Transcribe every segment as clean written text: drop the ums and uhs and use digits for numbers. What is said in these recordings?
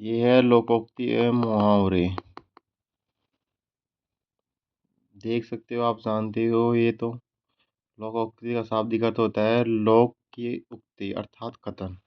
ये है लोकोक्ति एवं मुहावरे। देख सकते हो, आप जानते हो ये तो। लोकोक्ति का शाब्दिक अर्थ होता है लोक की उक्ति अर्थात कथन।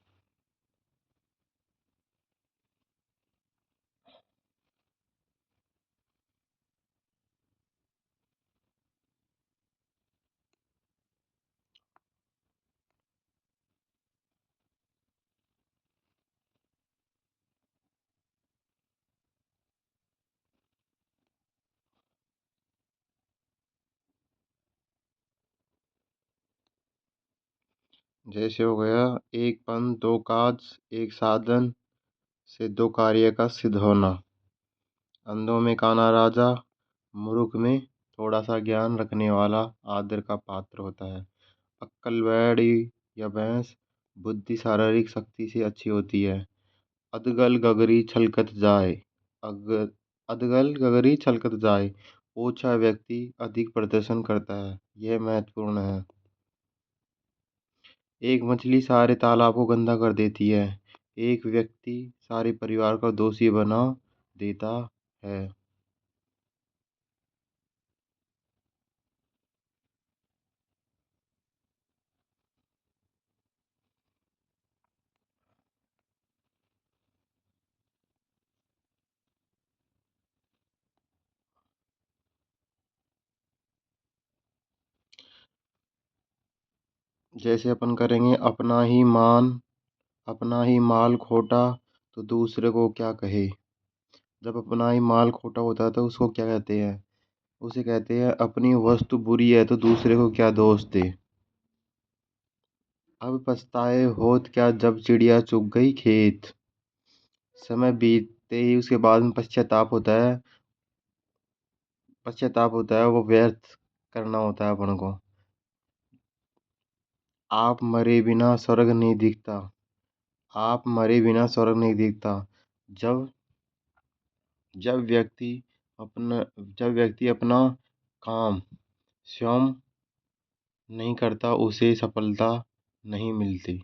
जैसे हो गया, एक पंथ दो काज, एक साधन से दो कार्य का सिद्ध होना। अंधों में काना राजा, मूर्ख में थोड़ा सा ज्ञान रखने वाला आदर का पात्र होता है। अक्कल बैड़ी या भैंस, बुद्धि शारीरिक शक्ति से अच्छी होती है। अदगल गगरी छलकत जाए। अग अदगल गगरी छलकत जाए। ओछा व्यक्ति अधिक प्रदर्शन करता है। यह महत्वपूर्ण है। एक मछली सारे तालाब को गंदा कर देती है। एक व्यक्ति सारे परिवार का दोषी बना देता है। जैसे अपन करेंगे, अपना ही माल खोटा तो दूसरे को क्या कहे। जब अपना ही माल खोटा होता है तो उसको क्या कहते हैं? उसे कहते हैं अपनी वस्तु बुरी है तो दूसरे को क्या दोष दे। अब पछताए होत क्या जब चिड़िया चुग गई खेत। समय बीतते ही उसके बाद में पश्चाताप होता है, वो व्यर्थ करना होता है अपन को। आप मरे बिना स्वर्ग नहीं दिखता। आप मरे बिना स्वर्ग नहीं दिखता। जब जब व्यक्ति जब व्यक्ति अपना काम स्वयं नहीं करता उसे सफलता नहीं मिलती।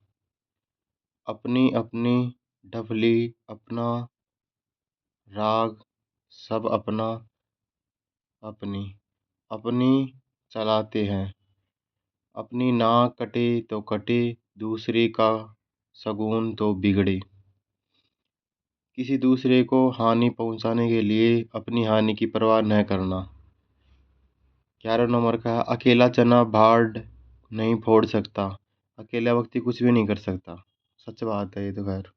अपनी अपनी ढपली, अपना राग, सब अपना अपनी अपनी चलाते हैं। अपनी नाक कटे तो कटे, दूसरे का शगुन तो बिगड़े। किसी दूसरे को हानि पहुंचाने के लिए अपनी हानि की परवाह न करना। 11 नंबर का है, अकेला चना भाड़ नहीं फोड़ सकता। अकेला व्यक्ति कुछ भी नहीं कर सकता। सच बात है ये तो खैर।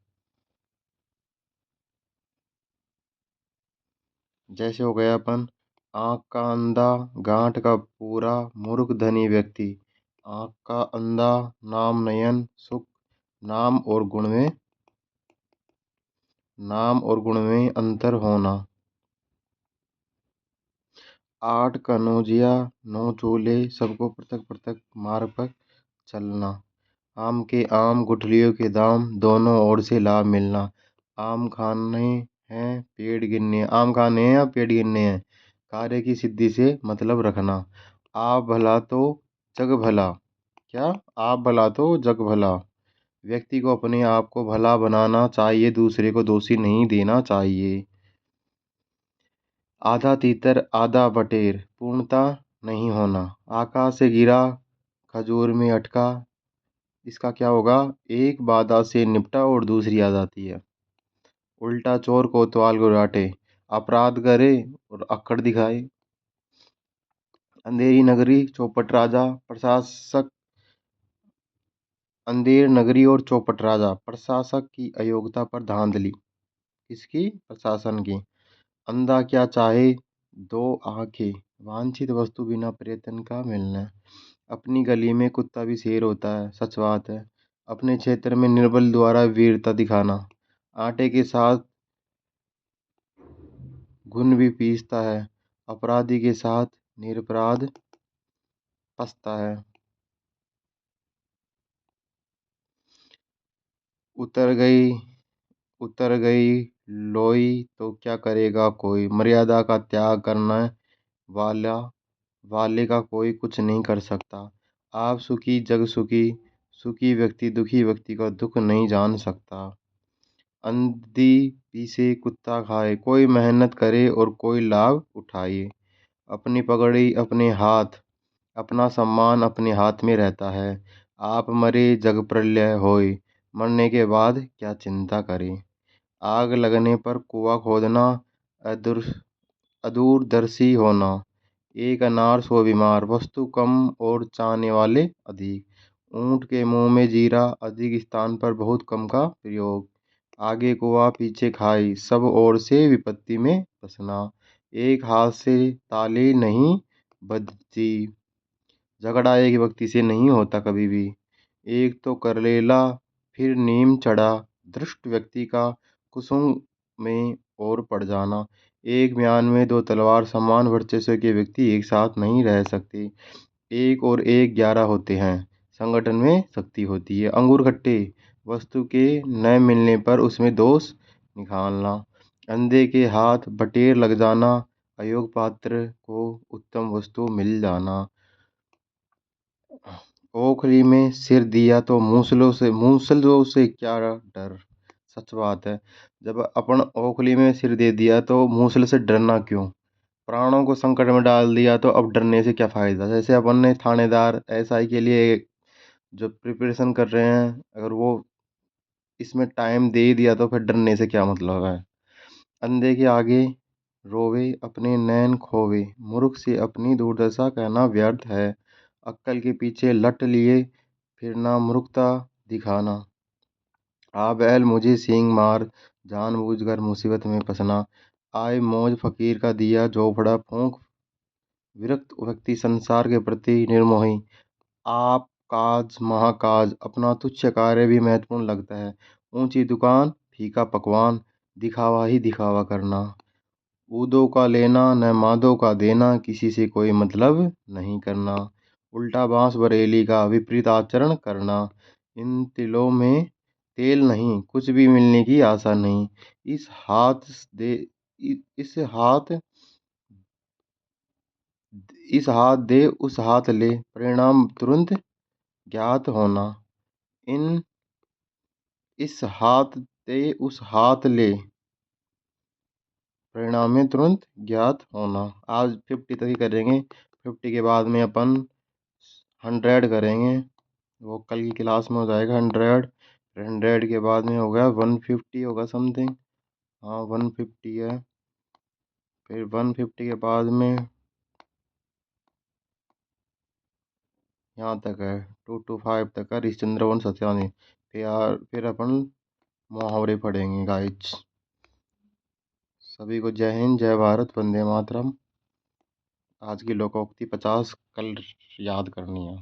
जैसे हो गया अपन, आँख का अंधा गांठ का पूरा मूर्ख धनी व्यक्ति। आँख का अंधा, नाम नयन सुख, नाम और गुण में अंतर होना। आठ कनौजिया, नौ चूल्हे, सबको पृथक पृथक मार्ग पर चलना। आम के आम, गुठलियों के दाम, दोनों ओर से लाभ मिलना। आम खाने हैं पेड़ गिनने, आम खाने हैं या पेड़ गिनने हैं। कार्य की सिद्धि से मतलब रखना। आप भला तो जग भला। क्या? आप भला तो जग भला। व्यक्ति को अपने आप को भला बनाना चाहिए, दूसरे को दोषी नहीं देना चाहिए। आधा तीतर आधा बटेर, पूर्णता नहीं होना। आकाश से गिरा खजूर में अटका, इसका क्या होगा? एक बाधा से निपटा और दूसरी आ जाती है। उल्टा चोर कोतवाल को डांटे, अपराध करे और अक्कड़ दिखाए। अंधेरी नगरी चौपट राजा प्रशासक, अंधेर नगरी और चौपट राजा प्रशासक की अयोग्यता पर धांधली। किसकी? प्रशासन की। अंधा क्या चाहे? दो आंखें, वांछित वस्तु बिना प्रयत्न का मिलना। अपनी गली में कुत्ता भी शेर होता है। सच बात है। अपने क्षेत्र में निर्बल द्वारा वीरता दिखाना। आटे के साथ घुन भी पीसता है। अपराधी के साथ निरपराध पसता है। उतर गई उतर गई लोई तो क्या करेगा कोई। मर्यादा का त्याग करना वाला वाले का कोई कुछ नहीं कर सकता। आप सुखी जग सुखी, सुखी व्यक्ति दुखी व्यक्ति का दुख नहीं जान सकता। अंधी पीसे कुत्ता खाए, कोई मेहनत करे और कोई लाभ उठाए। अपनी पगड़ी अपने हाथ, अपना सम्मान अपने हाथ में रहता है। आप मरे जग प्रलय होए, मरने के बाद क्या चिंता करें। आग लगने पर कुआं खोदना, अदूर अदूरदर्शी होना। एक अनार सौ बीमार, वस्तु कम और चाहने वाले अधिक। ऊंट के मुंह में जीरा, अधिक स्थान पर बहुत कम का प्रयोग। आगे कुआं पीछे खाई, सब ओर से विपत्ति में फंसना। एक हाथ से ताली नहीं बजती, झगड़ा एक व्यक्ति से नहीं होता कभी भी। एक तो करेला फिर नीम चढ़ा, धृष्ट व्यक्ति का कुसुम में और पड़ जाना। एक म्यान में दो तलवार, समान वर्चस्व के व्यक्ति एक साथ नहीं रह सकते। एक और एक 11 होते हैं, संगठन में शक्ति होती है। अंगूर खट्टे, वस्तु के न मिलने पर उसमें दोष निकालना। अंधे के हाथ बटेर लग जाना, अयोग्य पात्र को उत्तम वस्तु मिल जाना। ओखली में सिर दिया तो मूसलों से क्या डर। सच बात है। जब अपन ओखली में सिर दे दिया तो मूसल से डरना क्यों। प्राणों को संकट में डाल दिया तो अब डरने से क्या फायदा। जैसे अपन ने थानेदार एसआई के लिए जो प्रिपरेशन कर रहे हैं, अगर वो इसमें टाइम दे ही दिया तो फिर डरने से क्या मतलब है। अंधे के आगे रोवे अपने नैन खोवे, मूर्ख से अपनी दुर्दशा कहना व्यर्थ है। अक्कल के पीछे लट लिए फिरना, मूर्खता दिखाना। आ बैल मुझे सींग मार, जानबूझकर मुसीबत में फंसना। आय मौज फकीर का दिया झोपड़ा फूंक, विरक्त व्यक्ति संसार के प्रति निर्मोही। आप काज महाकाज, अपना तुच्छ कार्य भी महत्वपूर्ण लगता है। ऊंची दुकान फीका पकवान, दिखावा ही दिखावा करना। ऊदों का लेना न मादों का देना, किसी से कोई मतलब नहीं करना। उल्टा बांस बरेली का विपरीत आचरण करना। इन तिलों में तेल नहीं, कुछ भी मिलने की आशा नहीं। इस हाथ दे इस हाथ दे उस हाथ ले, परिणाम तुरंत ज्ञात होना। इन इस हाथ दे उस हाथ ले, परिणाम में तुरंत ज्ञात होना। आज 50 तक ही करेंगे, 50 के बाद में अपन 100 करेंगे। वो कल की क्लास में हो जाएगा 100। 100 के बाद में होगा 150 होगा समथिंग। हाँ 150 है। फिर 150 के बाद में यहाँ तक है, 2 to 5 तक है हरिश्चंद्र वन सत्यानी। फिर अपन मुहावरे पढ़ेंगे गाइज। सभी को जय हिंद, जय भारत, वंदे मातरम। आज की लोकोक्ति 50 कल याद करनी है।